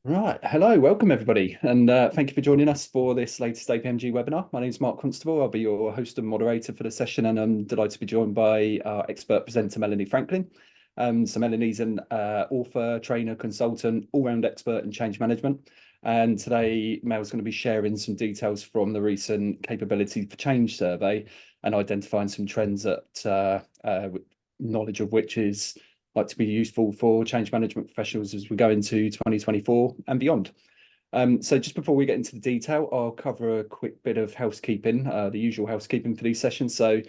Right. Hello, welcome everybody, and thank you for joining us for this latest APMG webinar. My name is Mark Constable. I'll be your host and moderator for the session, and I'm delighted to be joined by our expert presenter, Melanie Franklin. So Melanie's an author, trainer, consultant, all-round expert in change management. And today, Mel's going to be sharing some details from the recent Capability for Change survey and identifying some trends that knowledge of which is like to be useful for change management professionals as we go into 2024 and beyond. So just before we get into the detail, I'll cover a quick bit of housekeeping, the usual housekeeping for these sessions. So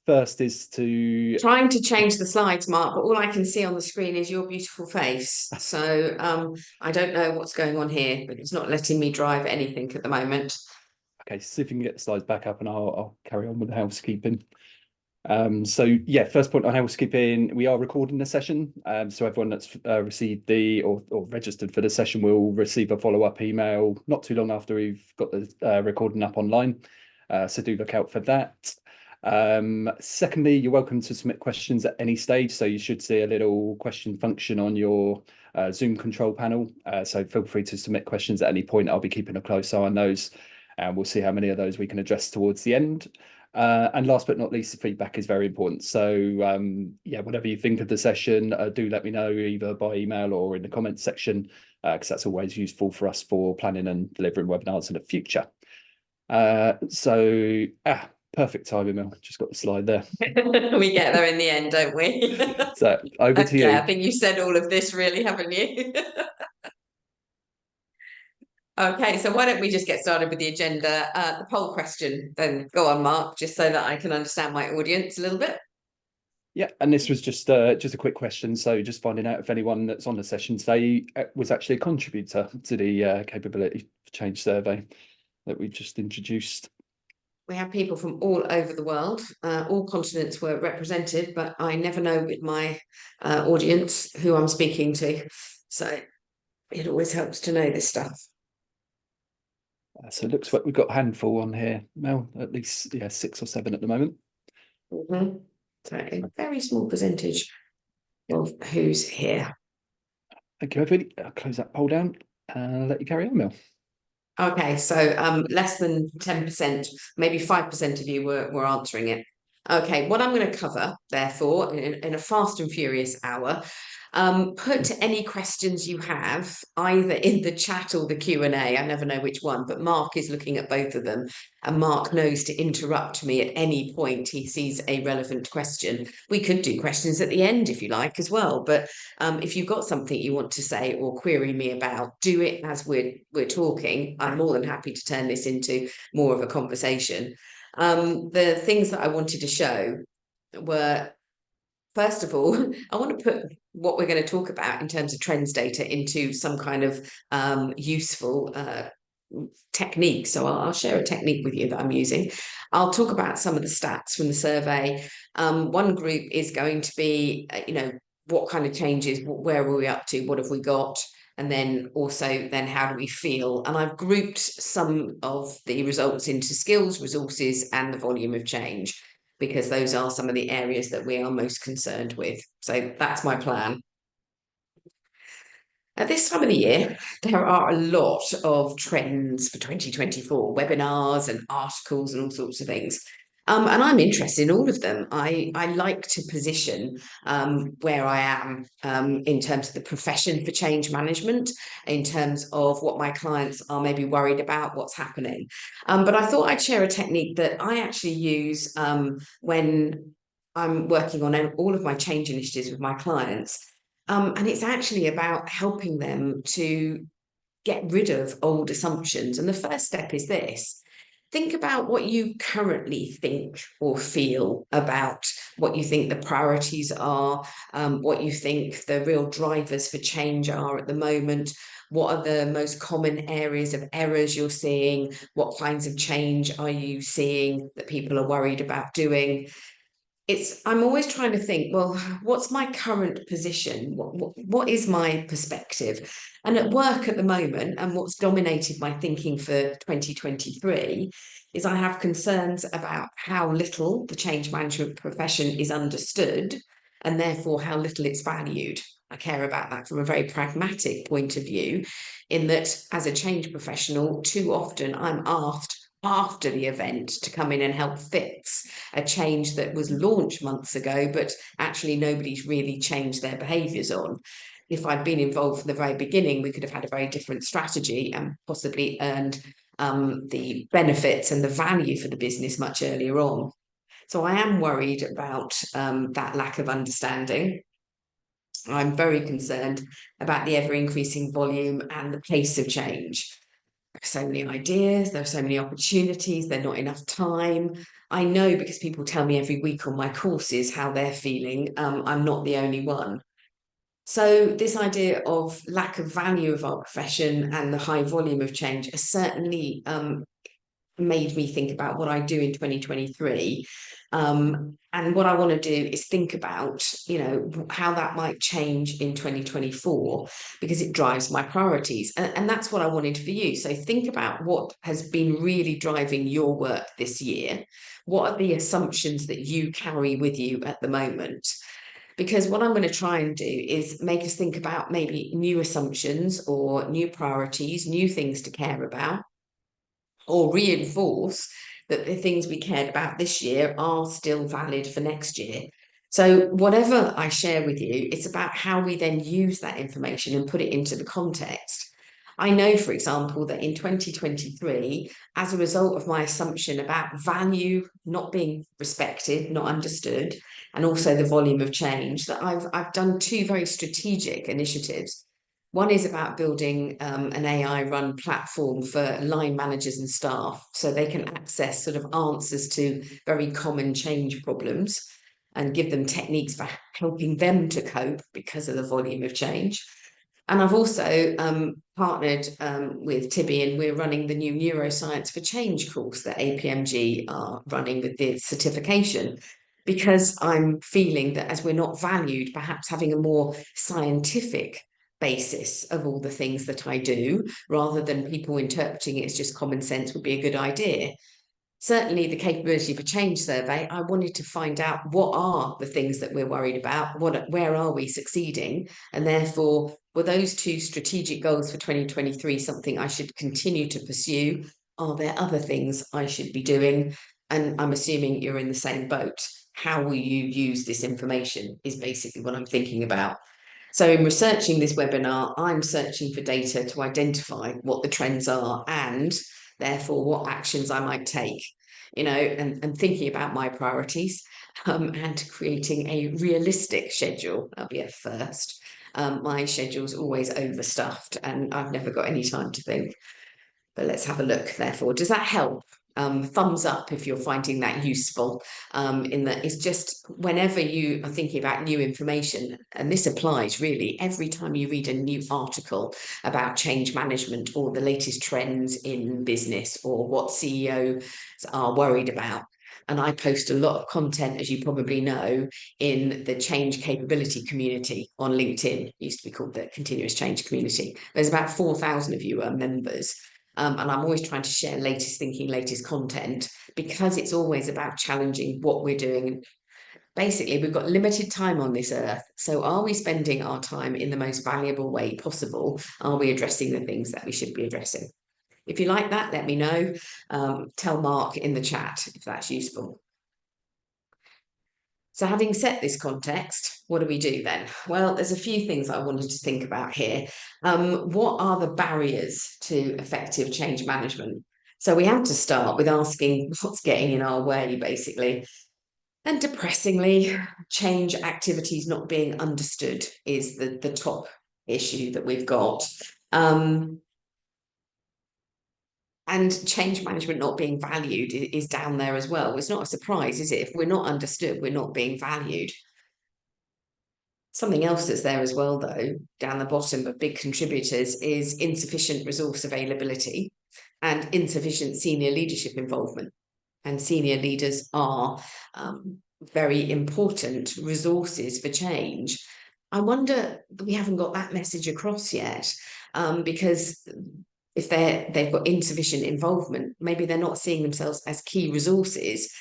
first is to... Trying to change the slides, Mark, but all I can see on the screen is your beautiful face. So I don't know what's going on here, but it's not letting me drive anything at the moment. Okay, see if we can get the slides back up and I'll carry on with the housekeeping. So yeah, first point on housekeeping, we are recording the session. So everyone that's received or registered for the session will receive a follow-up email not too long after we've got the recording up online. So do look out for that. Secondly, you're welcome to submit questions at any stage. So you should see a little question function on your Zoom control panel. So feel free to submit questions at any point. I'll be keeping a close eye on those, and we'll see how many of those we can address towards the end. And last but not least, the feedback is very important. So yeah, whatever you think of the session, do let me know either by email or in the comments section, because that's always useful for us for planning and delivering webinars in the future. Perfect timing, Mel. Just got the slide there. We get there in the end, don't we? So over to Okay, I you. think you said all of this really, haven't you? Okay, so why don't we just get started with the agenda? The poll question, then go on, Mark, just so that I can understand my audience a little bit. Yeah, and this was just a quick question. So just finding out if anyone that's on the session today was actually a contributor to the capability change survey that we just introduced. We have people from all over the world. All continents were represented, but I never know with my audience who I'm speaking to. So it always helps to know this stuff. So it looks like we've got a handful on here, Mel, at least, yeah, 6 or 7 at the moment. So a very small percentage of who's here. Thank you, everybody. I'll close that poll down and let you carry on, Mel. Okay, so less than 10%, maybe 5% of you were answering it. Okay, what I'm going to cover, therefore, in a fast and furious hour, put any questions you have either in the chat or the Q&A. I never know which one, but Mark is looking at both of them, and Mark knows to interrupt me at any point he sees a relevant question. We could do questions at the end if you like as well, but if you've got something you want to say or query me about, do it as we're talking. I'm more than happy to turn this into more of a conversation. The things that I wanted to show were, first of all, I want to put what we're going to talk about in terms of trends data into some kind of useful technique. So I'll share a technique with you that I'm using. I'll talk about some of the stats from the survey. One group is going to be, what kind of changes, where were we up to, what have we got? And then also, then how do we feel? And I've grouped some of the results into skills, resources, and the volume of change, because those are some of the areas that we are most concerned with. So that's my plan. At this time of the year, there are a lot of trends for 2024, webinars and articles and all sorts of things. And I'm interested in all of them. I like to position where I am in terms of the profession for change management, in terms of what my clients are maybe worried about, what's happening. But I thought I'd share a technique that I actually use when I'm working on all of my change initiatives with my clients. And it's actually about helping them to get rid of old assumptions. And the first step is this: think about what you currently think or feel about what you think the priorities are, what you think the real drivers for change are at the moment. What are the most common areas of errors you're seeing? What kinds of change are you seeing that people are worried about doing? I'm always trying to think, well, what's my current position? What is my perspective? And at work at the moment, and what's dominated my thinking for 2023, is I have concerns about how little the change management profession is understood, and therefore how little it's valued. I care about that from a very pragmatic point of view, in that as a change professional, too often I'm asked after the event to come in and help fix a change that was launched months ago, but actually nobody's really changed their behaviours on. If I'd been involved from the very beginning, we could have had a very different strategy and possibly earned the benefits and the value for the business much earlier on. So I am worried about that lack of understanding. I'm very concerned about the ever increasing volume and the pace of change. There are so many ideas, there are so many opportunities, there's not enough time. I know because people tell me every week on my courses how they're feeling. I'm not the only one. So this idea of lack of value of our profession and the high volume of change has certainly made me think about what I do in 2023. And what I want to do is think about, how that might change in 2024, because it drives my priorities. And that's what I wanted for you. So think about what has been really driving your work this year. What are the assumptions that you carry with you at the moment? Because what I'm going to try and do is make us think about maybe new assumptions or new priorities, new things to care about, or reinforce that the things we cared about this year are still valid for next year. So whatever I share with you, it's about how we then use that information and put it into the context. I know, for example, that in 2023, as a result of my assumption about value not being respected, not understood, and also the volume of change, that I've done two very strategic initiatives. One is about building an AI run platform for line managers and staff so they can access sort of answers to very common change problems and give them techniques for helping them to cope because of the volume of change. And I've also partnered with Tibby, and we're running the new Neuroscience for Change course that APMG are running with the certification, because I'm feeling that as we're not valued, perhaps having a more scientific basis of all the things that I do, rather than people interpreting it as just common sense, would be a good idea. Certainly the capability for change survey, I wanted to find out what are the things that we're worried about, where are we succeeding, and therefore were those two strategic goals for 2023 something I should continue to pursue? Are there other things I should be doing? And I'm assuming you're in the same boat. How will you use this information is basically what I'm thinking about. So in researching this webinar, I'm searching for data to identify what the trends are and therefore what actions I might take, and thinking about my priorities, and creating a realistic schedule. That'll be a first. My schedule's always overstuffed and I've never got any time to think. But let's have a look, therefore. Does that help? Thumbs up if you're finding that useful, in that it's just whenever you are thinking about new information, and this applies really every time you read a new article about change management or the latest trends in business or what CEOs are worried about. And I post a lot of content, as you probably know, in the change capability community on LinkedIn. It used to be called the continuous change community. There's about 4,000 of you are members. And I'm always trying to share latest thinking, latest content, because it's always about challenging what we're doing. Basically, we've got limited time on this earth. So are we spending our time in the most valuable way possible? Are we addressing the things that we should be addressing? If you like that, let me know. Tell Mark in the chat if that's useful. So having set this context, what do we do then? Well, there's a few things I wanted to think about here. What are the barriers to effective change management? So we have to start with asking what's getting in our way, basically. And depressingly, change activities not being understood is the top issue that we've got. And change management not being valued is down there as well. It's not a surprise, is it? If we're not understood, we're not being valued. Something else that's there as well, though, down the bottom of big contributors, is insufficient resource availability and insufficient senior leadership involvement. And senior leaders are very important resources for change. I wonder that we haven't got that message across yet, because if they've got insufficient involvement, maybe they're not seeing themselves as key resources.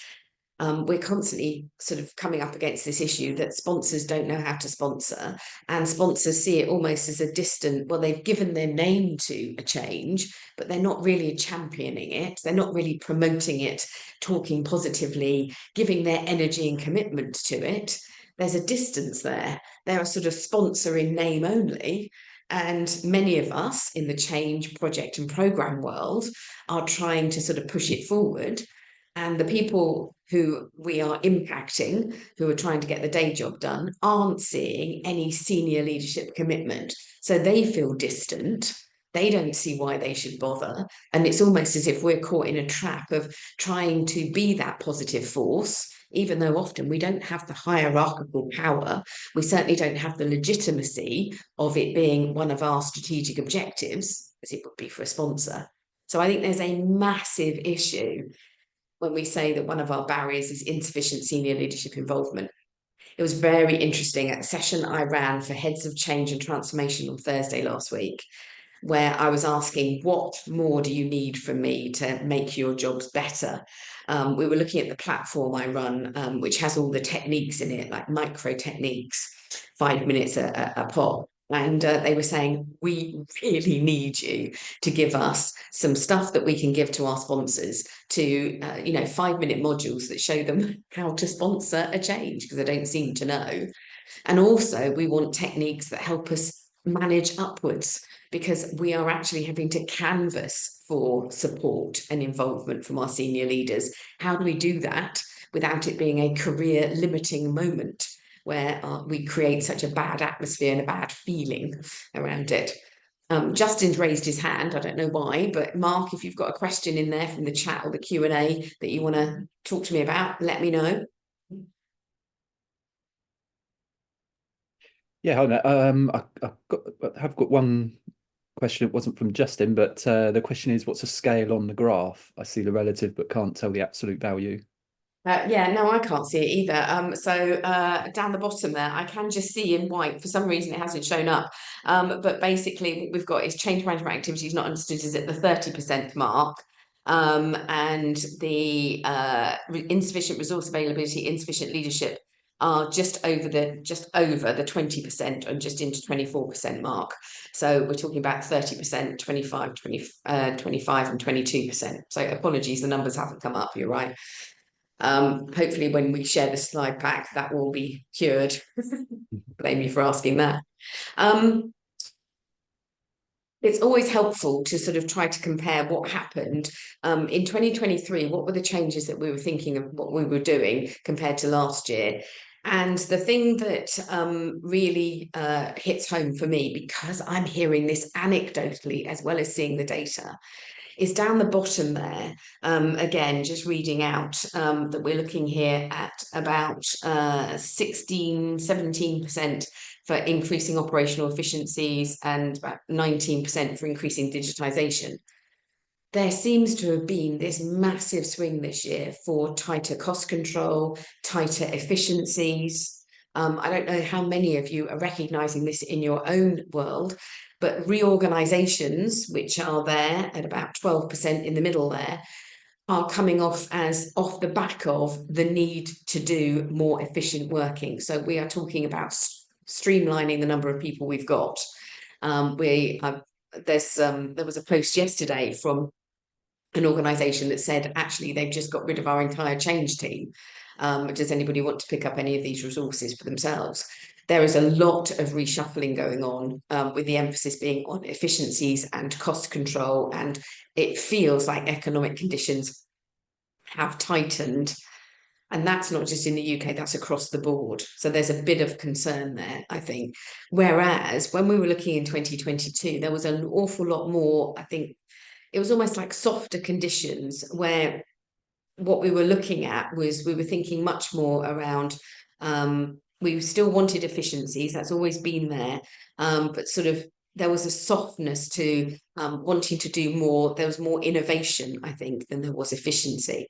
we're constantly sort of coming up against this issue that sponsors don't know how to sponsor, and sponsors see it almost as a distant, well, they've given their name to a change, but they're not really championing it. They're not really promoting it, talking positively, giving their energy and commitment to it. There's a distance there. They're a sort of sponsor in name only. And many of us in the change project and program world are trying to sort of push it forward. And the people who we are impacting, who are trying to get the day job done, aren't seeing any senior leadership commitment. So they feel distant. They don't see why they should bother. And it's almost as if we're caught in a trap of trying to be that positive force, even though often we don't have the hierarchical power. We certainly don't have the legitimacy of it being one of our strategic objectives, as it would be for a sponsor. So I think there's a massive issue when we say that one of our barriers is insufficient senior leadership involvement. It was very interesting at a session I ran for heads of change and transformation on Thursday last week, where I was asking, what more do you need from me to make your jobs better? We were looking at the platform I run, which has all the techniques in it, like micro techniques, 5 minutes a pop. And they were saying, we really need you to give us some stuff that we can give to our sponsors to, 5-minute modules that show them how to sponsor a change, because they don't seem to know. And also we want techniques that help us manage upwards, because we are actually having to canvass for support and involvement from our senior leaders. How do we do that without it being a career limiting moment where we create such a bad atmosphere and a bad feeling around it? Justin's raised his hand. I don't know why, but Mark, if you've got a question in there from the chat or the Q&A that you want to talk to me about, let me know. Yeah, I have got one question. It wasn't from Justin, but the question is, what's the scale on the graph? I see the relative, but can't tell the absolute value. Yeah, no, I can't see it either. So down the bottom there, I can just see in white. For some reason, it hasn't shown up. But basically, what we've got is change management activities not understood is at the 30% mark. And the insufficient resource availability, insufficient leadership are just over the 20% and just into 24% mark. So we're talking about 30%, 25, 25 and 22%. So apologies, the numbers haven't come up, you're right. Hopefully when we share the slide pack, that will be cured. Blame you for asking that. It's always helpful to sort of try to compare what happened in 2023. What were the changes that we were thinking of, what we were doing compared to last year? And the thing that really hits home for me, because I'm hearing this anecdotally as well as seeing the data, is down the bottom there. Again, just reading out that we're looking here at about 16, 17% for increasing operational efficiencies and about 19% for increasing digitization. There seems to have been this massive swing this year for tighter cost control, tighter efficiencies. I don't know how many of you are recognizing this in your own world, but reorganizations, which are there at about 12% in the middle there, are coming off the back of the need to do more efficient working. So we are talking about streamlining the number of people we've got. There was a post yesterday from an organization that said, actually, they've just got rid of our entire change team. Does anybody want to pick up any of these resources for themselves? There is a lot of reshuffling going on, with the emphasis being on efficiencies and cost control. And it feels like economic conditions have tightened. And that's not just in the UK, that's across the board. So there's a bit of concern there, I think. Whereas when we were looking in 2022, there was an awful lot more, I think, it was almost like softer conditions where what we were looking at was we were thinking much more around, we still wanted efficiencies, that's always been there, but sort of there was a softness to wanting to do more. There was more innovation, I think, than there was efficiency.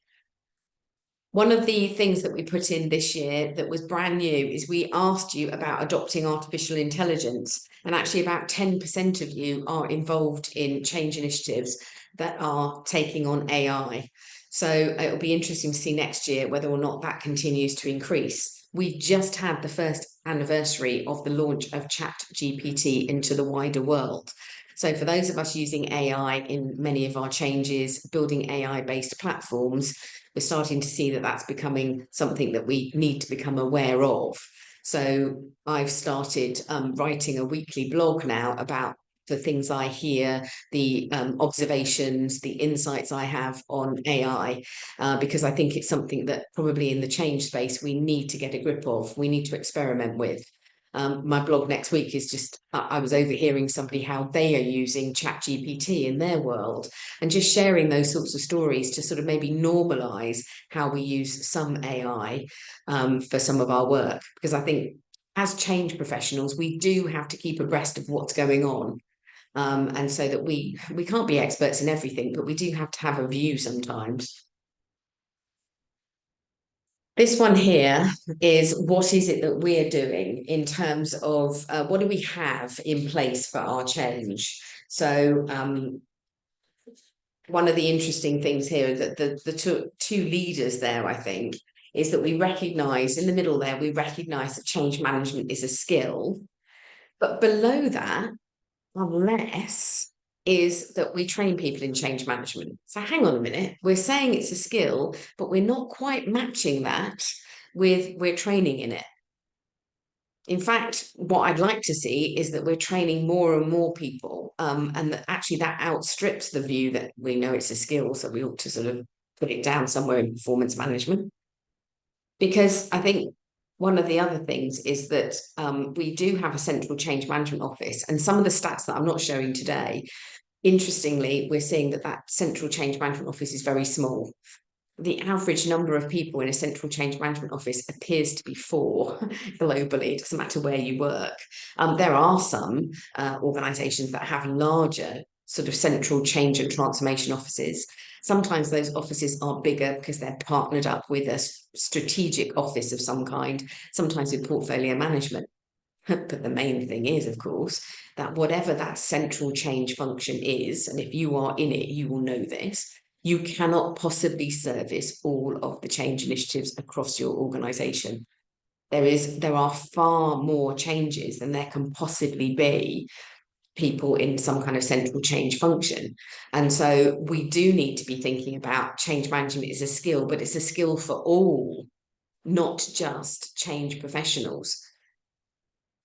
One of the things that we put in this year that was brand new is we asked you about adopting artificial intelligence, and actually about 10% of you are involved in change initiatives that are taking on AI. So it'll be interesting to see next year whether or not that continues to increase. We just had the first anniversary of the launch of ChatGPT into the wider world. So for those of us using AI in many of our changes, building AI-based platforms, we're starting to see that that's becoming something that we need to become aware of. So I've started writing a weekly blog now about the things I hear, the observations, the insights I have on AI, because I think it's something that probably in the change space we need to get a grip of, we need to experiment with. My blog next week is just, I was overhearing somebody how they are using ChatGPT in their world, and just sharing those sorts of stories to sort of maybe normalize how we use some AI for some of our work. Because I think as change professionals, we do have to keep abreast of what's going on. And so that we can't be experts in everything, but we do have to have a view sometimes. This one here is what is it that we're doing in terms of what do we have in place for our change? So one of the interesting things here that the two leaders there, I think, is that we recognise in the middle there, we recognise that change management is a skill. But below that, unless is that we train people in change management. So hang on a minute, we're saying it's a skill, but we're not quite matching that with we're training in it. In fact, what I'd like to see is that we're training more and more people, and that actually that outstrips the view that we know it's a skill, so we ought to sort of put it down somewhere in performance management. Because I think one of the other things is that we do have a central change management office, and some of the stats that I'm not showing today, interestingly, we're seeing that that central change management office is very small. The average number of people in a central change management office appears to be 4 globally. It doesn't matter where you work. There are some organisations that have larger sort of central change and transformation offices. Sometimes those offices are bigger because they're partnered up with a strategic office of some kind, sometimes with portfolio management. But the main thing is, of course, that whatever that central change function is, and if you are in it, you will know this, you cannot possibly service all of the change initiatives across your organization. There are far more changes than there can possibly be people in some kind of central change function. And so we do need to be thinking about change management is a skill, but it's a skill for all, not just change professionals.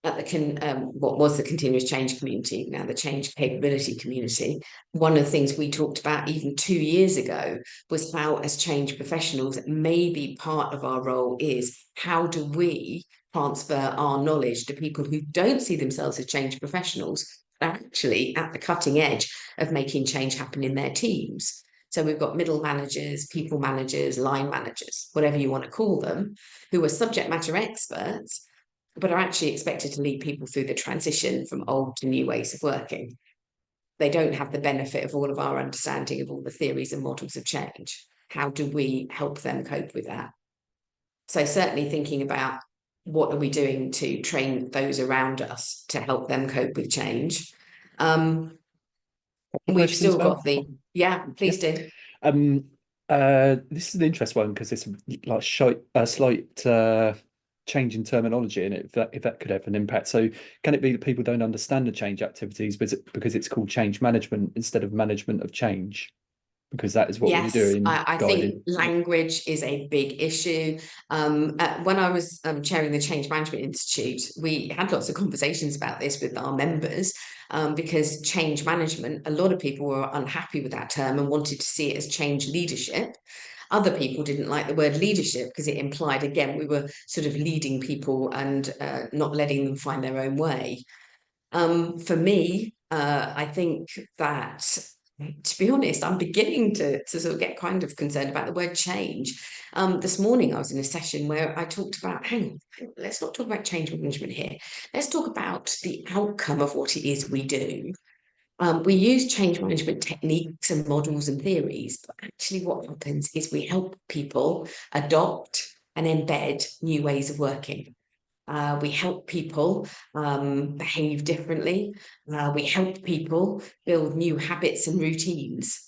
At what was the continuous change community, now the change capability community, one of the things we talked about even 2 years ago was how, as change professionals, maybe part of our role is how do we transfer our knowledge to people who don't see themselves as change professionals, but are actually at the cutting edge of making change happen in their teams. So we've got middle managers, people managers, line managers, whatever you want to call them, who are subject matter experts, but are actually expected to lead people through the transition from old to new ways of working. They don't have the benefit of all of our understanding of all the theories and models of change. How do we help them cope with that? So certainly thinking about what are we doing to train those around us to help them cope with change. We've still got the, yeah, please do. This is an interesting one because it's like a slight change in terminology, and if that could have an impact. So can it be that people don't understand the change activities because it's called change management instead of management of change? Because that is what we're doing. I think language is a big issue. When I was chairing the Change Management Institute, we had lots of conversations about this with our members, because change management, a lot of people were unhappy with that term and wanted to see it as change leadership. Other people didn't like the word leadership because it implied, again, we were sort of leading people and not letting them find their own way. For me, I think that, to be honest, I'm beginning to sort of get kind of concerned about the word change. This morning I was in a session where I talked about, hang on, let's not talk about change management here. Let's talk about the outcome of what it is we do. We use change management techniques and models and theories, but actually what happens is we help people adopt and embed new ways of working. We help people behave differently. We help people build new habits and routines.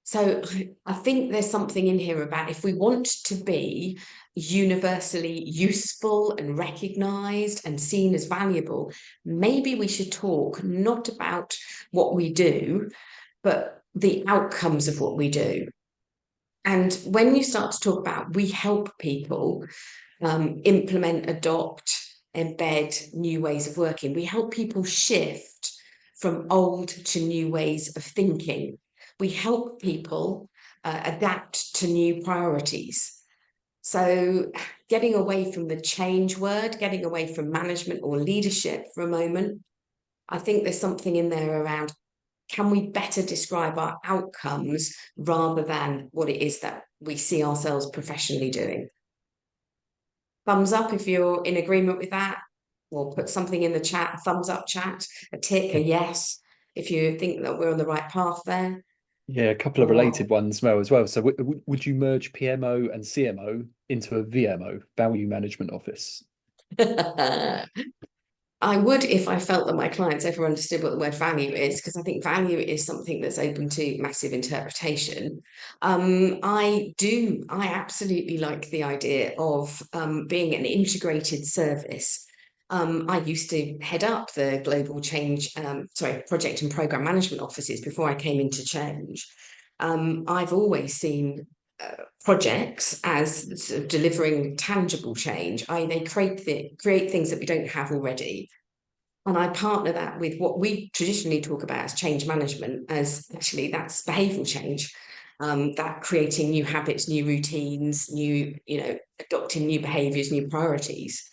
So I think there's something in here about if we want to be universally useful and recognized and seen as valuable, maybe we should talk not about what we do, but the outcomes of what we do. And when you start to talk about we help people implement, adopt, embed new ways of working, we help people shift from old to new ways of thinking. We help people adapt to new priorities. So, getting away from the change word, getting away from management or leadership for a moment, I think there's something in there around can we better describe our outcomes rather than what it is that we see ourselves professionally doing? Thumbs up if you're in agreement with that, or put something in the chat, a thumbs up chat, a tick, a yes, if you think that we're on the right path there. Yeah, a couple of Or related ones as well. So would you merge PMO and CMO into a VMO, Value Management Office? I would if I felt that my clients ever understood what the word value is, because I think value is something that's open to massive interpretation. I absolutely like the idea of being an integrated service. I used to head up the global change, project and program management offices before I came into change. I've always seen projects as sort of delivering tangible change. They create things that we don't have already. And I partner that with what we traditionally talk about as change management, as actually that's behavioural change. That creating new habits, new routines, adopting new behaviours, new priorities.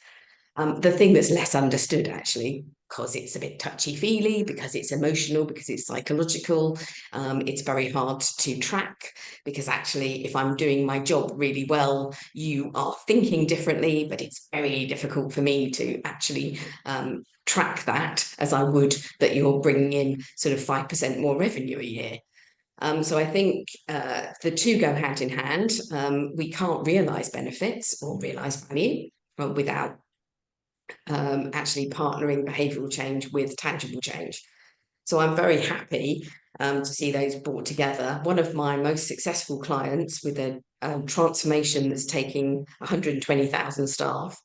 The thing that's less understood, actually, because it's a bit touchy-feely, because it's emotional, because it's psychological, it's very hard to track, because actually, if I'm doing my job really well, you are thinking differently, but it's very difficult for me to actually track that as I would that you're bringing in sort of 5% more revenue a year. So I think the two go hand in hand. We can't realise benefits or realise value without actually partnering behavioural change with tangible change. So I'm very happy to see those brought together. One of my most successful clients with a transformation that's taking 120,000 staff,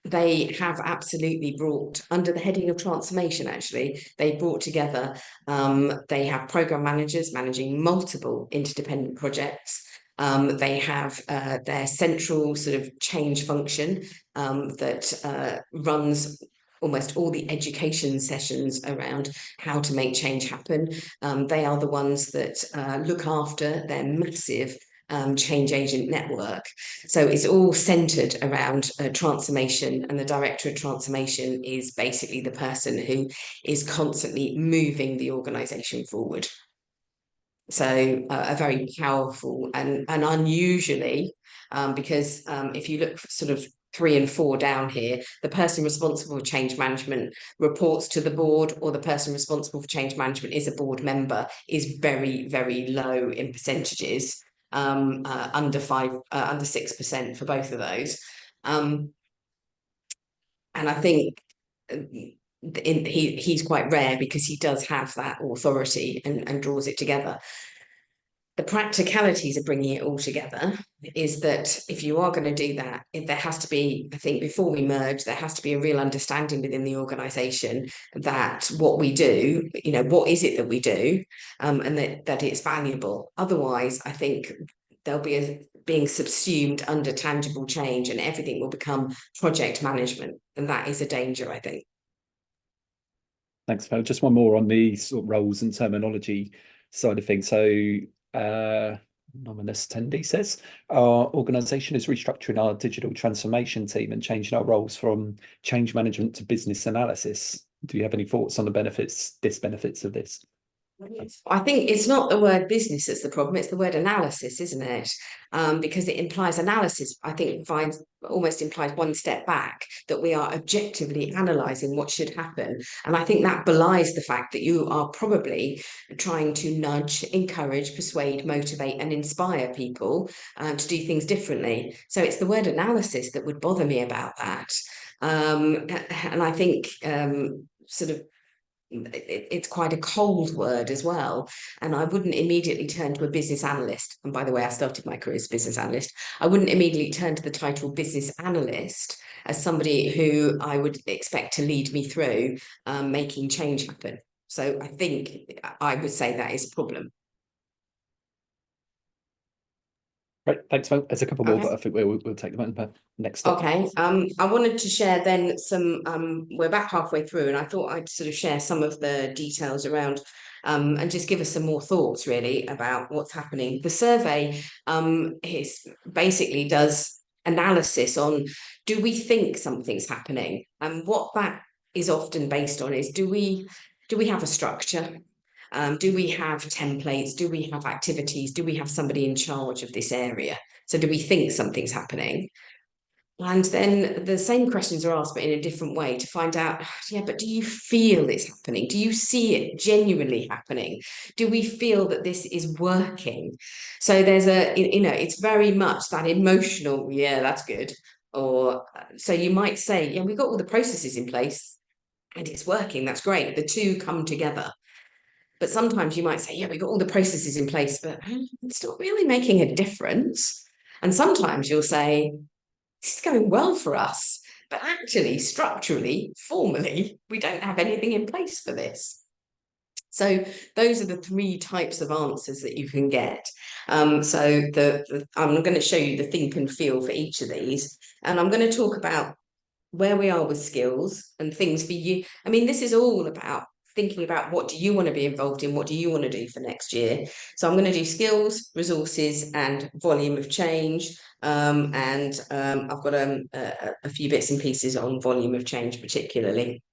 they have absolutely brought, under the heading of transformation, actually, they brought together, they have program managers managing multiple interdependent projects. They have their central sort of change function that runs almost all the education sessions around how to make change happen. They are the ones that look after their massive change agent network. So it's all centered around transformation, and the director of transformation is basically the person who is constantly moving the organization forward. So a very powerful and unusually, because if you look sort of 3 and 4 down here, the person responsible for change management reports to the board, or the person responsible for change management is a board member, is very, very low in percentages, under 6% for both of those. And I think he's quite rare because he does have that authority and draws it together. The practicalities of bringing it all together is that if you are going to do that, there has to be, I think, before we merge, there has to be a real understanding within the organization that what we do, what is it that we do, and that it's valuable. Otherwise, I think there'll be being subsumed under tangible change, and everything will become project management. And that is a danger, I think. Thanks, Val. Just one more on the sort of roles and terminology side of things. So, anonymous attendee says, our organisation is restructuring our digital transformation team and changing our roles from change management to business analysis. Do you have any thoughts on the disbenefits of this? I think it's not the word business that's the problem, it's the word analysis, isn't it? Because it implies analysis, I think almost implies one step back, that we are objectively analysing what should happen. And I think that belies the fact that you are probably trying to nudge, encourage, persuade, motivate, and inspire people to do things differently. So it's the word analysis that would bother me about that. And I think sort of it's quite a cold word as well. And I wouldn't immediately turn to a business analyst. And by the way, I started my career as a business analyst. I wouldn't immediately turn to the title business analyst as somebody who I would expect to lead me through making change happen. So I think I would say that is a problem. Right, thanks, Mel. There's a couple more, Okay. but I think we'll take them on the next step. Okay. I wanted to share then some, we're back halfway through, and I thought I'd sort of share some of the details around and just give us some more thoughts really about what's happening. The survey is basically does analysis on, do we think something's happening? And what that is often based on is, do we have a structure? Do we have templates? Do we have activities? Do we have somebody in charge of this area? So do we think something's happening? And then the same questions are asked, but in a different way to find out, yeah, but do you feel it's happening? Do you see it genuinely happening? Do we feel that this is working? So there's it's very much that emotional, yeah, that's good. Or so you might say, yeah, we've got all the processes in place and it's working. That's great. The two come together. But sometimes you might say, yeah, we've got all the processes in place, but it's not really making a difference. And sometimes you'll say, this is going well for us, but actually, structurally, formally, we don't have anything in place for this. So those are the three types of answers that you can get. So I'm going to show you the think and feel for each of these, and I'm going to talk about where we are with skills and things for you. I mean, this is all about thinking about what do you want to be involved in, what do you want to do for next year. So I'm going to do skills, resources, and volume of change. I've got a few bits and pieces on volume of change particularly.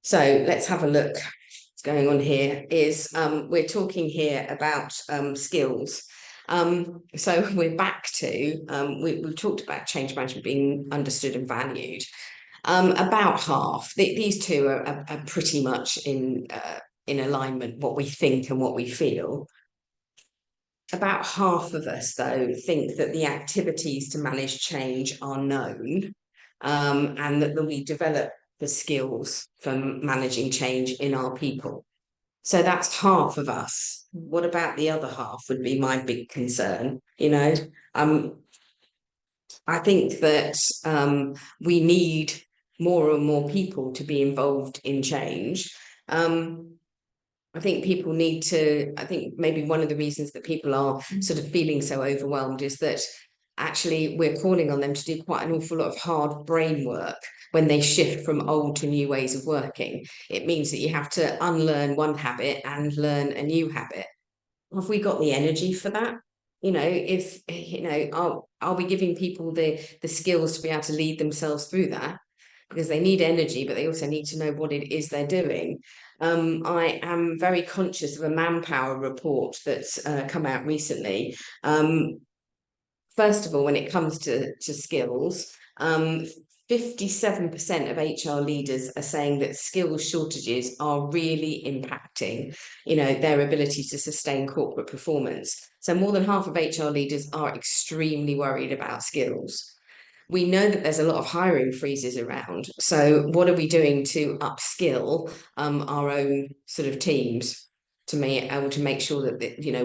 So let's have a look. What's going on here is we're talking here about skills. So we're back to, we've talked about change management being understood and valued. About half. These two are pretty much in alignment, what we think and what we feel. About half of us, though, think that the activities to manage change are known, and that we develop the skills for managing change in our people. So that's half of us. What about the other half would be my big concern, I think that we need more and more people to be involved in change. I think people need to, I think maybe one of the reasons that people are sort of feeling so overwhelmed is that actually we're calling on them to do quite an awful lot of hard brain work when they shift from old to new ways of working. It means that you have to unlearn one habit and learn a new habit. Have we got the energy for that? If I'll be giving people the skills to be able to lead themselves through that, because they need energy, but they also need to know what it is they're doing. I am very conscious of a manpower report that's come out recently. First of all, when it comes to skills, 57% of HR leaders are saying that skills shortages are really impacting, their ability to sustain corporate performance. So more than half of HR leaders are extremely worried about skills. We know that there's a lot of hiring freezes around. So what are we doing to upskill our own sort of teams to be able to make sure that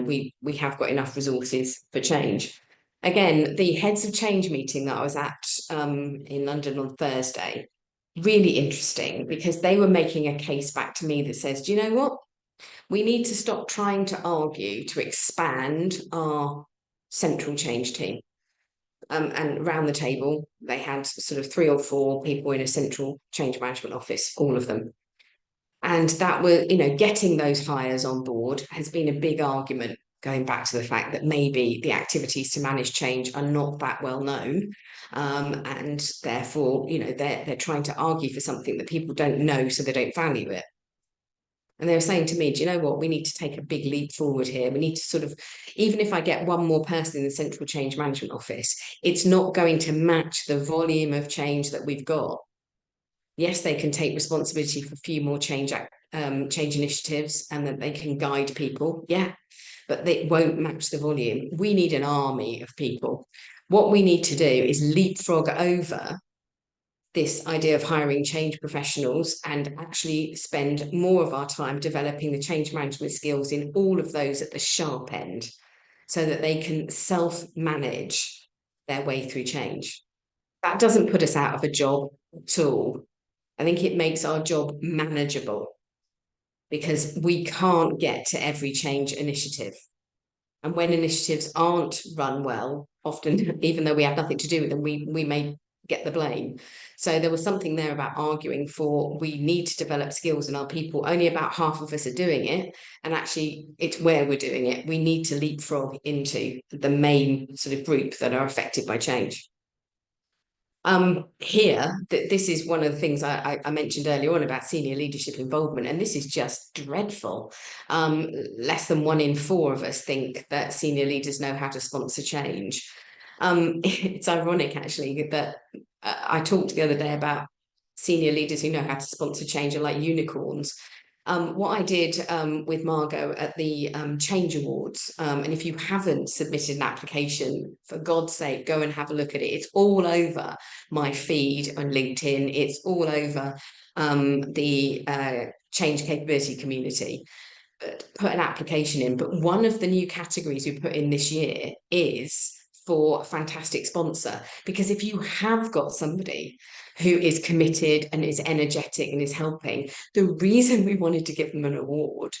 we have got enough resources for change? Again, the heads of change meeting that I was at in London on Thursday, really interesting, because they were making a case back to me that says, do you know what? We need to stop trying to argue to expand our central change team. And around the table, they had sort of 3 or 4 people in a central change management office, all of them. And that was, getting those hires on board has been a big argument, going back to the fact that maybe the activities to manage change are not that well known. And therefore, they're trying to argue for something that people don't know, so they don't value it. And they were saying to me, do you know what? We need to take a big leap forward here. We need to sort of, even if I get one more person in the central change management office, it's not going to match the volume of change that we've got. Yes, they can take responsibility for a few more change initiatives and that they can guide people. Yeah, but they won't match the volume. We need an army of people. What we need to do is leapfrog over this idea of hiring change professionals and actually spend more of our time developing the change management skills in all of those at the sharp end so that they can self-manage their way through change. That doesn't put us out of a job at all. I think it makes our job manageable because we can't get to every change initiative. And when initiatives aren't run well, often, even though we have nothing to do with them, we may get the blame. So there was something there about arguing for we need to develop skills in our people. Only about half of us are doing it. And actually, it's where we're doing it. We need to leapfrog into the main sort of group that are affected by change. Here, this is one of the things I mentioned earlier on about senior leadership involvement, and this is just dreadful. Less than 1 in 4 of us think that senior leaders know how to sponsor change. It's ironic, actually, that I talked the other day about senior leaders who know how to sponsor change are like unicorns. What I did with Margot at the Change Awards, and if you haven't submitted an application, for God's sake, go and have a look at it. It's all over my feed on LinkedIn. It's all over the change capability community. Put an application in. But one of the new categories we put in this year is for a fantastic sponsor, because if you have got somebody who is committed and is energetic and is helping, the reason we wanted to give them an award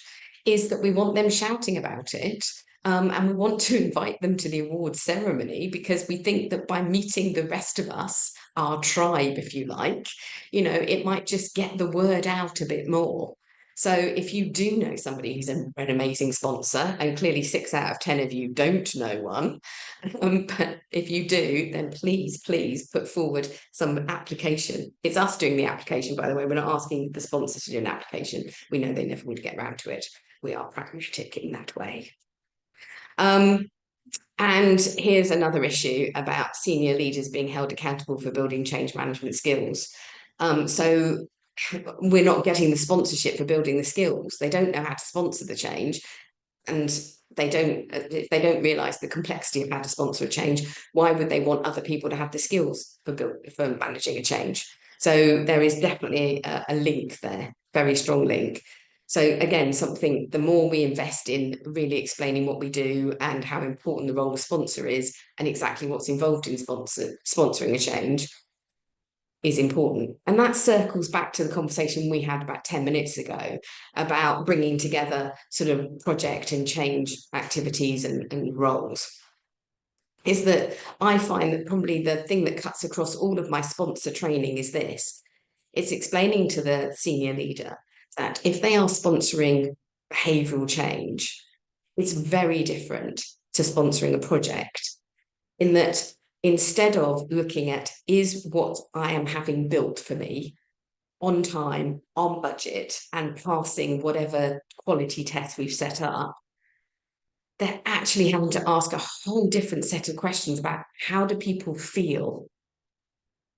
is that we want them shouting about it. And we want to invite them to the awards ceremony because we think that by meeting the rest of us, our tribe, if you like, it might just get the word out a bit more. So if you do know somebody who's an amazing sponsor, and clearly 6 out of 10 of you don't know one, but if you do, then please put forward some application. It's us doing the application, by the way. We're not asking the sponsor to do an application. We know they never would get around to it. We are pragmatic in that way. And here's another issue about senior leaders being held accountable for building change management skills. So we're not getting the sponsorship for building the skills. They don't know how to sponsor the change, and they don't realize the complexity of how to sponsor a change. Why would they want other people to have the skills for managing a change? So there is definitely a link there, very strong link. So again, the more we invest in really explaining what we do and how important the role of sponsor is and exactly what's involved in sponsoring a change, is important. And that circles back to the conversation we had about 10 minutes ago about bringing together sort of project and change activities and roles. Is that I find that probably the thing that cuts across all of my sponsor training is this. It's explaining to the senior leader that if they are sponsoring behavioural change, it's very different to sponsoring a project, in that instead of looking at is what I am having built for me on time, on budget, and passing whatever quality test we've set up, they're actually having to ask a whole different set of questions about how do people feel?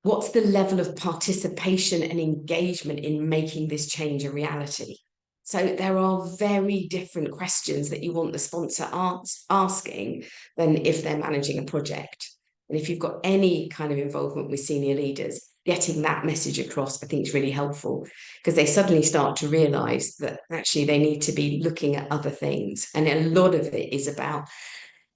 What's the level of participation and engagement in making this change a reality? So there are very different questions that you want the sponsor asking than if they're managing a project. And if you've got any kind of involvement with senior leaders, getting that message across, I think is really helpful, because they suddenly start to realize that actually they need to be looking at other things. And a lot of it is about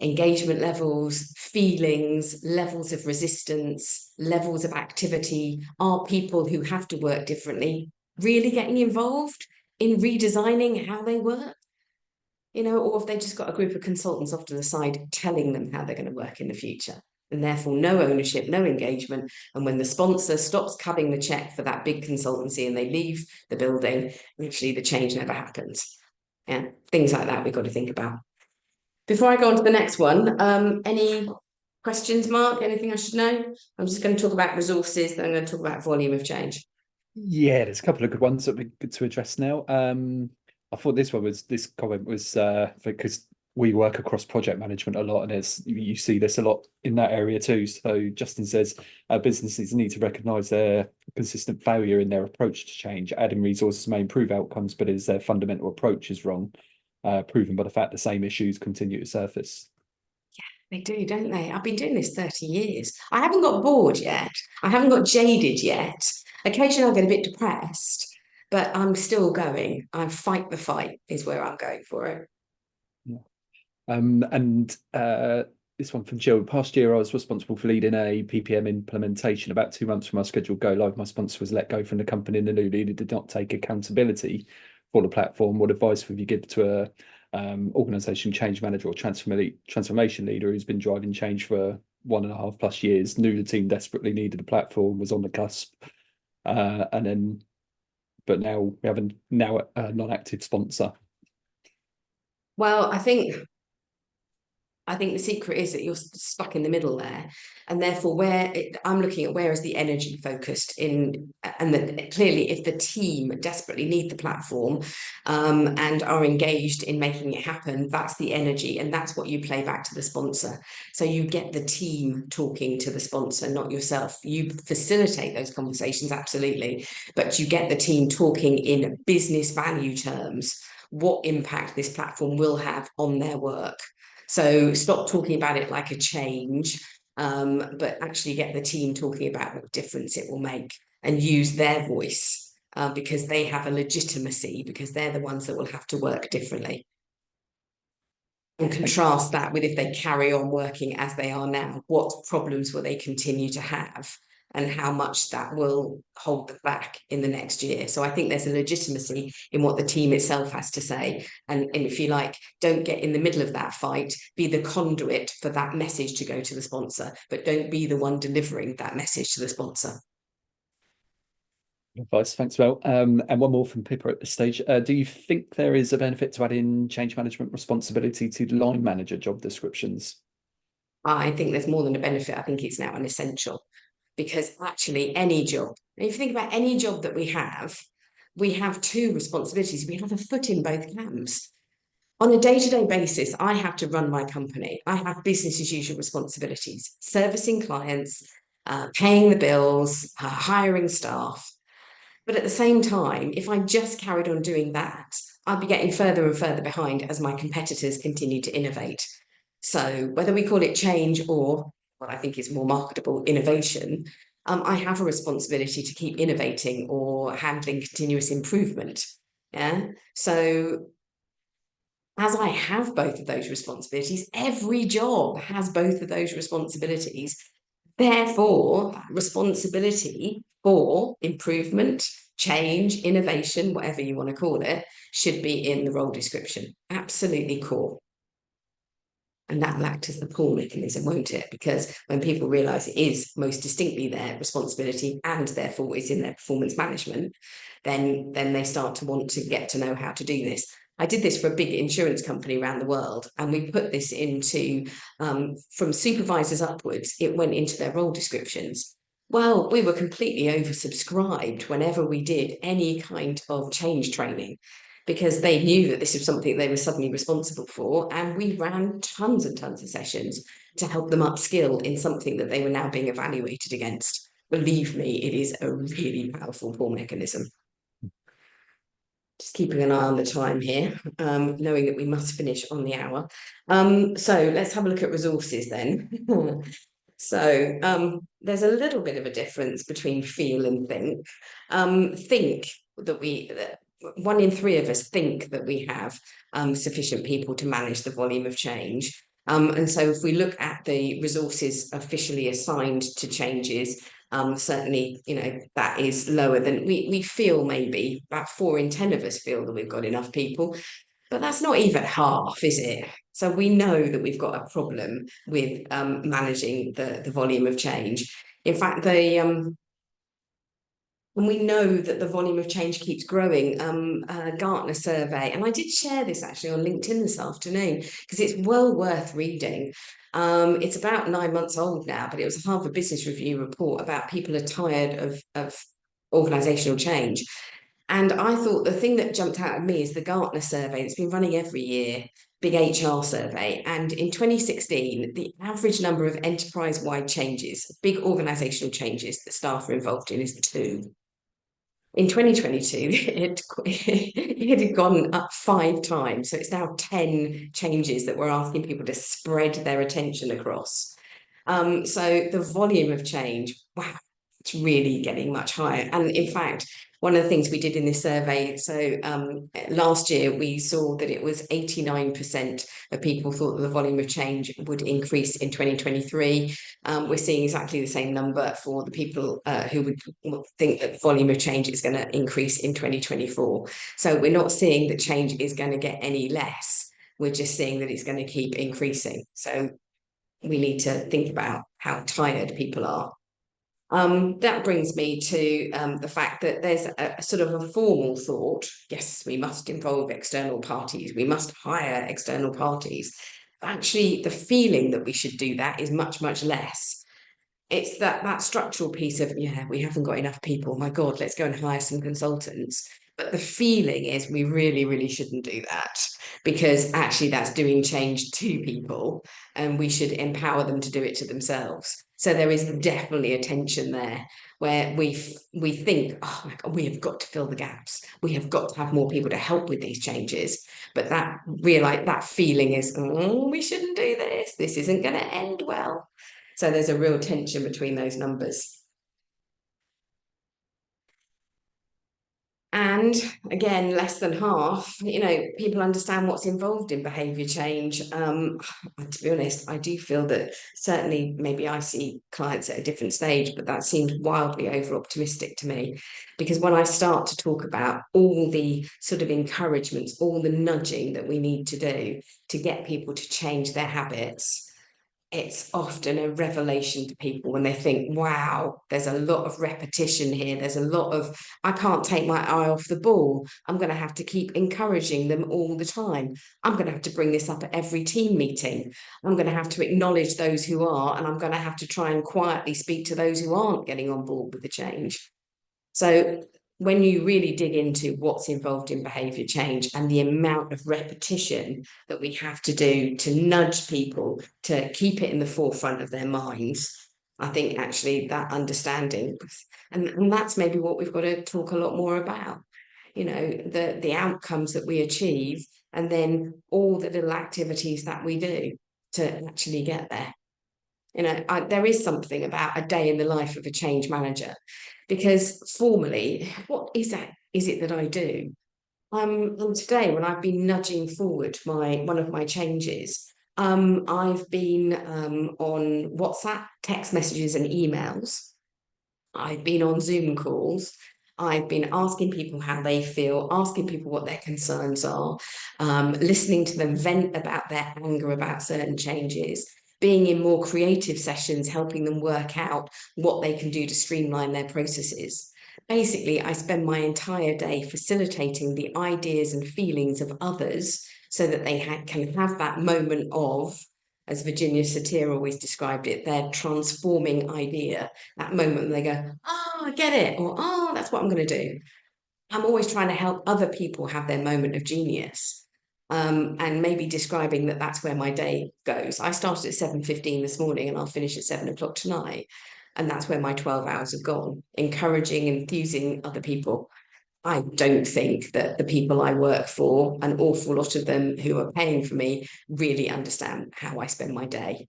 engagement levels, feelings, levels of resistance, levels of activity. Are people who have to work differently really getting involved in redesigning how they work? Or if they just got a group of consultants off to the side telling them how they're going to work in the future, and therefore no ownership, no engagement. And when the sponsor stops cutting the check for that big consultancy and they leave the building, actually the change never happens. Yeah, things like that we've got to think about. Before I go on to the next one, any questions, Mark? Anything I should know? I'm just going to talk about resources, then I'm going to talk about volume of change. Yeah, there's a couple of good ones that would be good to address now. I thought this comment was because we work across project management a lot, and you see this a lot in that area too. So Justin says businesses need to recognise their consistent failure in their approach to change. Adding resources may improve outcomes, but as their fundamental approach is wrong, proven by the fact the same issues continue to surface. They do, don't they? I've been doing this 30 years. I haven't got bored yet. I haven't got jaded yet. Occasionally I get a bit depressed, but I'm still going. I fight the fight is where I'm going for it. Yeah. And this one from Joe. Past year, I was responsible for leading a PPM implementation. About 2 months from our scheduled go live, my sponsor was let go from the company, and the new leader did not take accountability for the platform. What advice would you give to a organization change manager or transformation leader who's been driving change for 1.5+ years, knew the team desperately needed a platform, was on the cusp, but now we have a non-active sponsor? Well, I think the secret is that you're stuck in the middle there, and therefore I'm looking at where is the energy focused in, and that clearly if the team desperately need the platform and are engaged in making it happen, that's the energy, and that's what you play back to the sponsor. So you get the team talking to the sponsor, not yourself. You facilitate those conversations, absolutely, but you get the team talking in business value terms, what impact this platform will have on their work. So stop talking about it like a change, but actually get the team talking about what difference it will make and use their voice because they have a legitimacy, because they're the ones that will have to work differently. And contrast that with if they carry on working as they are now, what problems will they continue to have? And how much that will hold them back in the next year. So I think there's a legitimacy in what the team itself has to say. And if you like, don't get in the middle of that fight, be the conduit for that message to go to the sponsor, but don't be the one delivering that message to the sponsor. Advice, thanks, Mel. And one more from Pippa at this stage. Do you think there is a benefit to adding change management responsibility to line manager job descriptions? I think there's more than a benefit. I think it's now an essential. Because actually any job, if you think about any job that we have two responsibilities. We have a foot in both camps. On a day-to-day basis, I have to run my company. I have business as usual responsibilities, servicing clients, paying the bills, hiring staff. But at the same time, if I just carried on doing that, I'd be getting further and further behind as my competitors continue to innovate. So whether we call it change or what I think is more marketable, innovation, I have a responsibility to keep innovating or handling continuous improvement. Yeah. So as I have both of those responsibilities, every job has both of those responsibilities. Therefore, responsibility for improvement, change, innovation, whatever you want to call it, should be in the role description. Absolutely core. And that will act as the pull mechanism, won't it? Because when people realise it is most distinctly their responsibility and therefore is in their performance management, then they start to want to get to know how to do this. I did this for a big insurance company around the world, and we put this into, from supervisors upwards, it went into their role descriptions. Well, we were completely oversubscribed whenever we did any kind of change training, because they knew that this was something they were suddenly responsible for. And we ran tons and tons of sessions to help them upskill in something that they were now being evaluated against. Believe me, it is a really powerful pull mechanism. Just keeping an eye on the time here, knowing that we must finish on the hour. So let's have a look at resources then. So there's a little bit of a difference between feel and think. Think that 1 in 3 of us think that we have sufficient people to manage the volume of change. And so if we look at the resources officially assigned to changes, certainly, that is lower than we feel. Maybe about 4 in 10 of us feel that we've got enough people, but that's not even half, is it? So we know that we've got a problem with managing the volume of change. In fact, and we know that the volume of change keeps growing. Gartner survey, and I did share this actually on LinkedIn this afternoon because it's well worth reading. It's about 9 months old now, but it was a Harvard Business Review report about people are tired of organizational change. And I thought the thing that jumped out at me is the Gartner survey that's been running every year, big HR survey. And in 2016, the average number of enterprise-wide changes, big organizational changes that staff are involved in is 2. In 2022, it had gone up 5 times. So it's now 10 changes that we're asking people to spread their attention across. So the volume of change, wow, it's really getting much higher. And in fact, one of the things we did in this survey, so last year we saw that it was 89% of people thought that the volume of change would increase in 2023. We're seeing exactly the same number for the people who would think that the volume of change is going to increase in 2024. So we're not seeing that change is going to get any less. We're just seeing that it's going to keep increasing. So we need to think about how tired people are. That brings me to the fact that there's a sort of a formal thought. Yes, we must involve external parties. We must hire external parties. Actually, the feeling that we should do that is much, much less. It's that structural piece of, yeah, we haven't got enough people. My God, let's go and hire some consultants. But the feeling is we really, really shouldn't do that, because actually that's doing change to people and we should empower them to do it to themselves. So there is definitely a tension there where we think, oh my God, we have got to fill the gaps. We have got to have more people to help with these changes. But that feeling is, oh, we shouldn't do this. This isn't going to end well. So there's a real tension between those numbers. And again, less than half, people understand what's involved in behaviour change. To be honest, I do feel that certainly maybe I see clients at a different stage, but that seems wildly over optimistic to me. Because when I start to talk about all the sort of encouragements, all the nudging that we need to do to get people to change their habits, it's often a revelation to people when they think, wow, there's a lot of repetition here. There's a lot of, I can't take my eye off the ball. I'm going to have to keep encouraging them all the time. I'm going to have to bring this up at every team meeting. I'm going to have to acknowledge those who are, and I'm going to have to try and quietly speak to those who aren't getting on board with the change. So when you really dig into what's involved in behaviour change and the amount of repetition that we have to do to nudge people to keep it in the forefront of their minds, I think actually that understanding, and that's maybe what we've got to talk a lot more about, the outcomes that we achieve, and then all the little activities that we do to actually get there. There is something about a day in the life of a change manager, because formally, what is it that I do? And today, when I've been nudging forward one of my changes, I've been on WhatsApp, text messages, and emails. I've been on Zoom calls. I've been asking people how they feel, asking people what their concerns are, listening to them vent about their anger about certain changes, being in more creative sessions, helping them work out what they can do to streamline their processes. Basically, I spend my entire day facilitating the ideas and feelings of others so that they can have that moment of, as Virginia Satir always described it, their transforming idea, that moment when they go, oh, I get it, or oh, that's what I'm going to do. I'm always trying to help other people have their moment of genius. And maybe describing that that's where my day goes. I started at 7:15 this morning and I'll finish at 7 o'clock tonight. And that's where my 12 hours have gone, encouraging, enthusing other people. I don't think that the people I work for, an awful lot of them who are paying for me, really understand how I spend my day.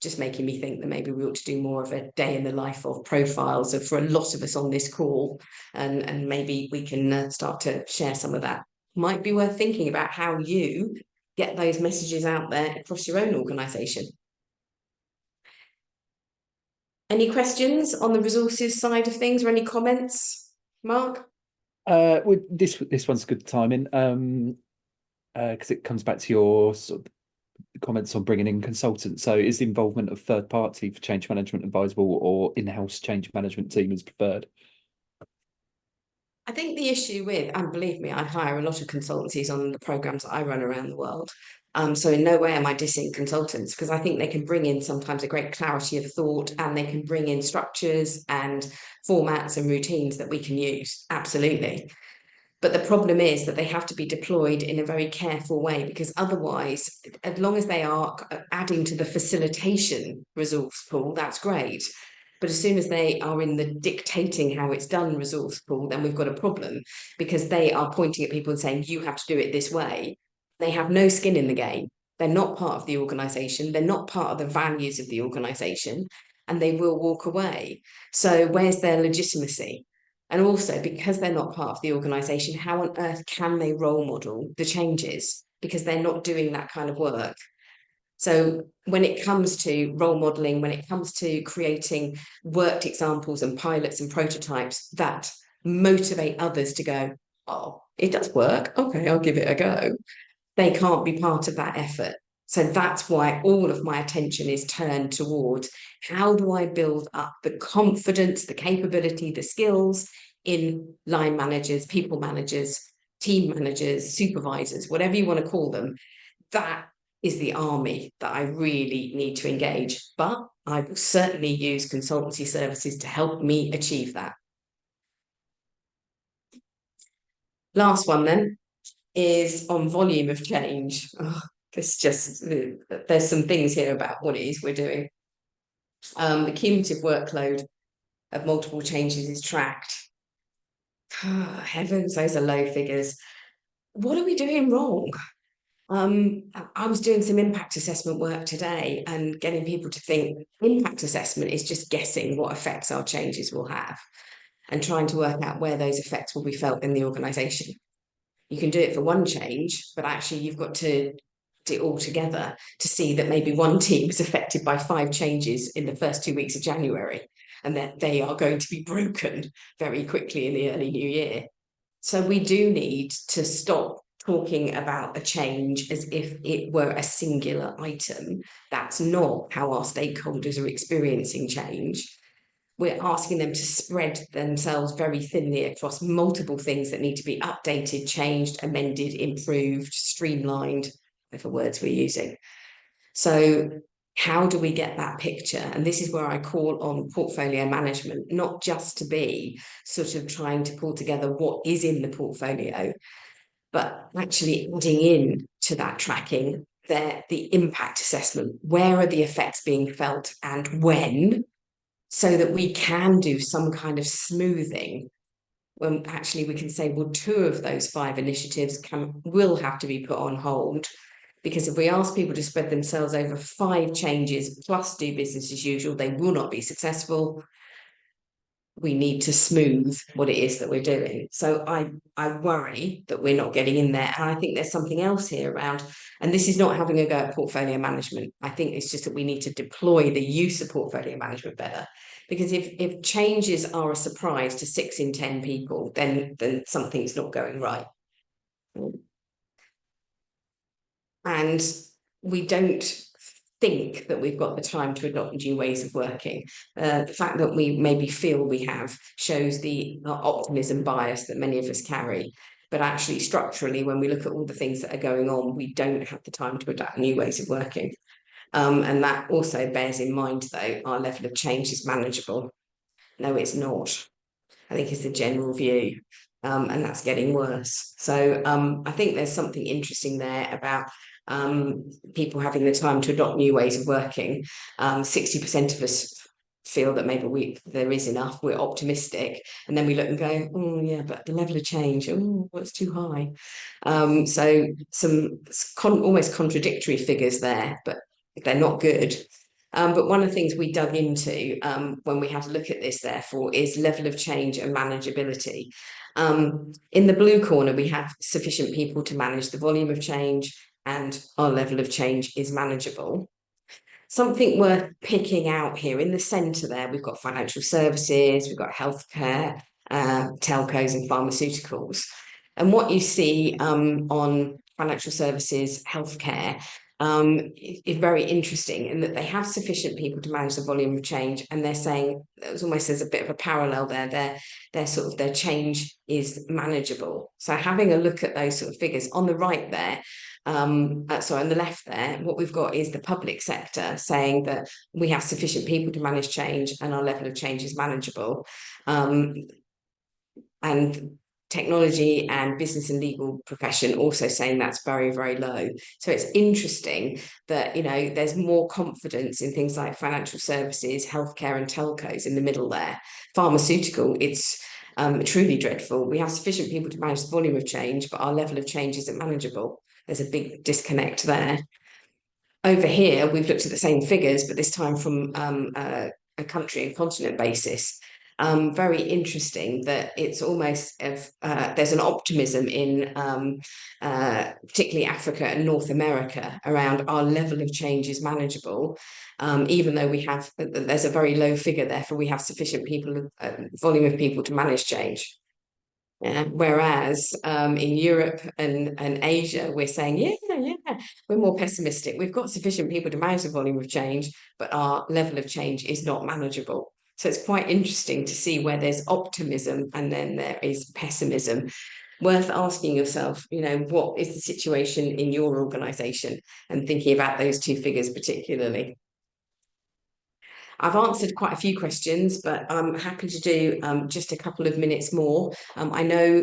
Just making me think that maybe we ought to do more of a day in the life of profiles for a lot of us on this call, and maybe we can start to share some of that. Might be worth thinking about how you get those messages out there across your own organisation. Any questions on the resources side of things, or any comments, Mark? This one's good timing, because it comes back to your sort of comments on bringing in consultants. So is the involvement of third party for change management advisable, or in-house change management team is preferred? I think the issue with, and believe me, I hire a lot of consultancies on the programs that I run around the world. So in no way am I dissing consultants, because I think they can bring in sometimes a great clarity of thought, and they can bring in structures and formats and routines that we can use. Absolutely. But the problem is that they have to be deployed in a very careful way, because otherwise, as long as they are adding to the facilitation resource pool, that's great. But as soon as they are in the dictating how it's done resource pool, then we've got a problem, because they are pointing at people and saying, you have to do it this way. They have no skin in the game. They're not part of the organisation. They're not part of the values of the organisation, and they will walk away. So where's their legitimacy? And also, because they're not part of the organisation, how on earth can they role model the changes? Because they're not doing that kind of work. So when it comes to role modeling, when it comes to creating worked examples and pilots and prototypes that motivate others to go, oh, it does work. Okay, I'll give it a go. They can't be part of that effort. So that's why all of my attention is turned towards how do I build up the confidence, the capability, the skills in line managers, people managers, team managers, supervisors, whatever you want to call them. That is the army that I really need to engage. But I will certainly use consultancy services to help me achieve that. Last one then is on volume of change. Oh, there's some things here about what it is we're doing. The cumulative workload of multiple changes is tracked. Oh, heavens, those are low figures. What are we doing wrong? I was doing some impact assessment work today and getting people to think impact assessment is just guessing what effects our changes will have and trying to work out where those effects will be felt in the organisation. You can do it for one change, but actually you've got to do it all together to see that maybe one team is affected by 5 changes in the first 2 weeks of January, and that they are going to be broken very quickly in the early new year. So we do need to stop talking about a change as if it were a singular item. That's not how our stakeholders are experiencing change. We're asking them to spread themselves very thinly across multiple things that need to be updated, changed, amended, improved, streamlined, whatever words we're using. So how do we get that picture? And this is where I call on portfolio management, not just to be sort of trying to pull together what is in the portfolio, but actually adding in to that tracking the impact assessment. Where are the effects being felt and when? So that we can do some kind of smoothing when actually we can say, well, 2 of those 5 initiatives will have to be put on hold. Because if we ask people to spread themselves over 5 changes plus do business as usual, they will not be successful. We need to smooth what it is that we're doing. So I worry that we're not getting in there. And I think there's something else here around, and this is not having a go at portfolio management. I think it's just that we need to deploy the use of portfolio management better. Because if changes are a surprise to 6 in 10 people, then something's not going right. And we don't think that we've got the time to adopt new ways of working. The fact that we maybe feel we have shows the optimism bias that many of us carry. But actually, structurally, when we look at all the things that are going on, we don't have the time to adapt new ways of working. And that also bears in mind, though, our level of change is manageable. No, it's not. I think is the general view. And that's getting worse. So I think there's something interesting there about people having the time to adopt new ways of working. 60% of us feel that maybe there is enough, we're optimistic, and then we look and go, oh yeah, but the level of change, oh, it's too high. So some almost contradictory figures there, but they're not good. But one of the things we dug into when we had to look at this, therefore, is level of change and manageability. In the blue corner, we have sufficient people to manage the volume of change, and our level of change is manageable. Something worth picking out here in the centre there, we've got financial services, we've got healthcare, telcos and pharmaceuticals. And what you see on financial services, healthcare, is very interesting in that they have sufficient people to manage the volume of change, and they're saying there's almost a bit of a parallel there. Their change is manageable. So having a look at those sort of figures on the right there, on the left there, what we've got is the public sector saying that we have sufficient people to manage change and our level of change is manageable. And technology and business and legal profession also saying that's very, very low. So it's interesting that, you know, there's more confidence in things like financial services, healthcare and telcos in the middle there. Pharmaceutical, it's truly dreadful. We have sufficient people to manage the volume of change, but our level of change isn't manageable. There's a big disconnect there. Over here, we've looked at the same figures, but this time from a country and continent basis. Very interesting that it's almost there's an optimism in particularly Africa and North America around our level of change is manageable, even though there's a very low figure, therefore we have sufficient people, volume of people to manage change. Yeah. Whereas in Europe and Asia, we're saying, yeah, we're more pessimistic. We've got sufficient people to manage the volume of change, but our level of change is not manageable. So it's quite interesting to see where there's optimism and then there is pessimism. Worth asking yourself, you know, what is the situation in your organization, and thinking about those two figures particularly. I've answered quite a few questions, but I'm happy to do just a couple of minutes more. I know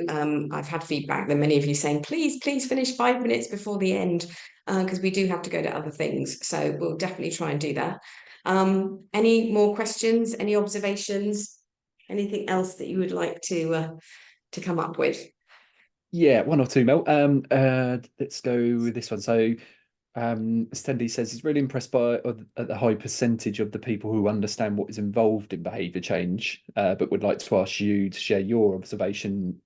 I've had feedback that many of you saying, please finish 5 minutes before the end, because we do have to go to other things. So we'll definitely try and do that. Any more questions, any observations, anything else that you would like to come up with? Yeah, one or two, Mel. Let's go with this one. So Stendy says he's really impressed by the high percentage of the people who understand what is involved in behaviour change, but would like to ask you to share your observation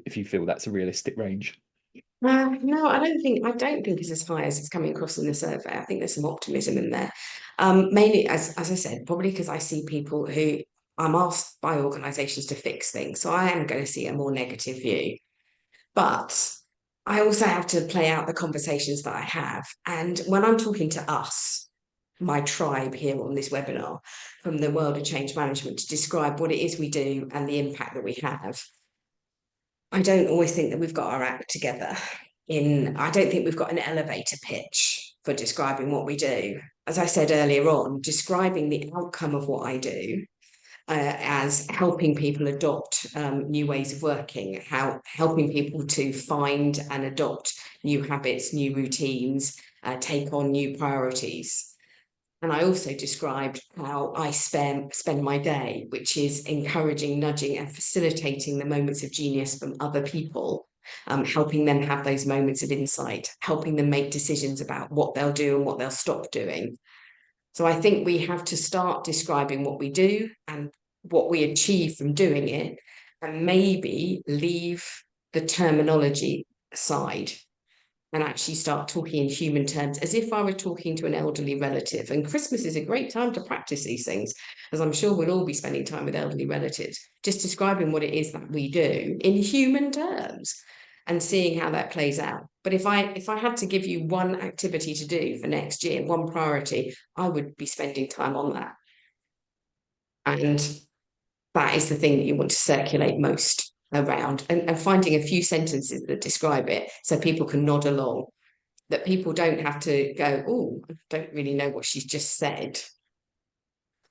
if you feel that's a realistic range. No, I don't think it's as high as it's coming across in the survey. I think there's some optimism in there. Mainly, as I said, probably because I see people who I'm asked by organisations to fix things, so I am going to see a more negative view. But I also have to play out the conversations that I have. And when I'm talking to us, my tribe here on this webinar, from the world of change management, to describe what it is we do and the impact that we have, I don't always think that we've got our act together. I don't think we've got an elevator pitch for describing what we do. As I said earlier on, describing the outcome of what I do as helping people adopt new ways of working, helping people to find and adopt new habits, new routines, take on new priorities. And I also described how I spend my day, which is encouraging, nudging, and facilitating the moments of genius from other people, helping them have those moments of insight, helping them make decisions about what they'll do and what they'll stop doing. So I think we have to start describing what we do and what we achieve from doing it, and maybe leave the terminology aside and actually start talking in human terms, as if I were talking to an elderly relative. And Christmas is a great time to practice these things, as I'm sure we'll all be spending time with elderly relatives, just describing what it is that we do in human terms and seeing how that plays out. But if I had to give you one activity to do for next year, one priority, I would be spending time on that. And that is the thing that you want to circulate most around, and finding a few sentences that describe it so people can nod along, that people don't have to go, oh, I don't really know what she's just said.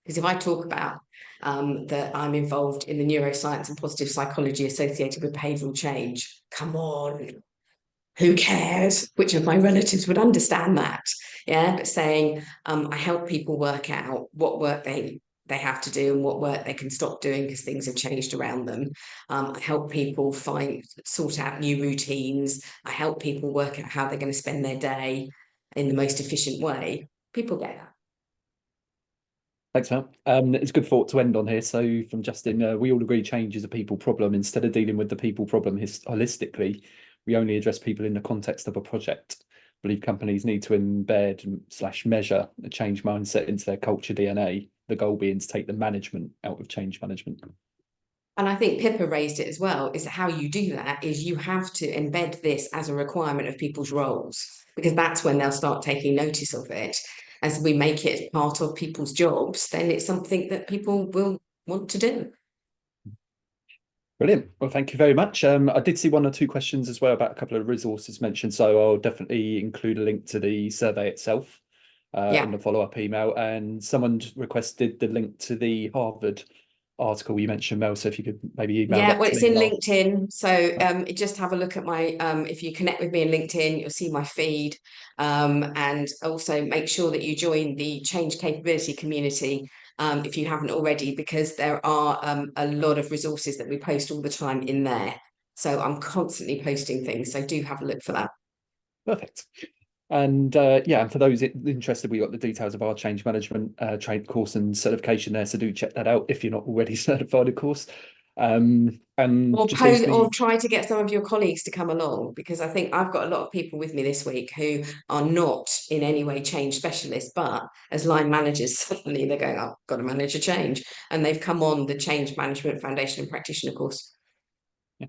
Because if I talk about that I'm involved in the neuroscience and positive psychology associated with behavioural change, come on, who cares? Which of my relatives would understand that? Yeah, but saying I help people work out what work they have to do and what work they can stop doing because things have changed around them. I help people sort out new routines. I help people work out how they're going to spend their day in the most efficient way. People get that. Thanks, Mel. It's a good thought to end on here. So from Justin, we all agree change is a people problem. Instead of dealing with the people problem holistically, we only address people in the context of a project. I believe companies need to embed/measure a change mindset into their culture DNA, the goal being to take the management out of change management. And I think Pippa raised it as well, is how you do that is you have to embed this as a requirement of people's roles, because that's when they'll start taking notice of it. As we make it part of people's jobs, then it's something that people will want to do. Brilliant. Well, thank you very much. I did see one or two questions as well about a couple of resources mentioned, so I'll definitely include a link to the survey itself in the follow-up email. And someone requested the link to the Harvard article you mentioned, Mel. So if you could maybe email Yeah, that well, to it's me, in and I'll. LinkedIn. So just have a look at my if you connect with me in LinkedIn, you'll see my feed. And also make sure that you join the change capability community if you haven't already, because there are a lot of resources that we post all the time in there. So I'm constantly posting things. So do have a look for that. Perfect. And yeah, and for those interested, we got the details of our change management trade course and certification there. So do check that out if you're not already certified, of course. And Or just leaves or me. try to get some of your colleagues to come along, because I think I've got a lot of people with me this week who are not in any way change specialists, but as line managers, suddenly they're going, "Oh, I've got to manage a change," and they've come on the Change Management Foundation and Practitioner course. Yeah,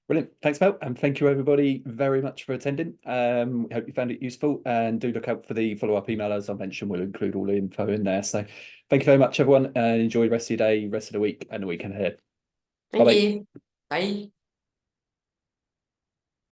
brilliant. Thanks, Mel. And thank you, everybody, very much for attending. Hope you found it useful, and do look out for the follow-up email. As I mentioned, we'll include all the info in there. So thank you very much, everyone, and enjoy the rest of your day, rest of the week, and the weekend ahead. Bye Thank bye. you. Bye.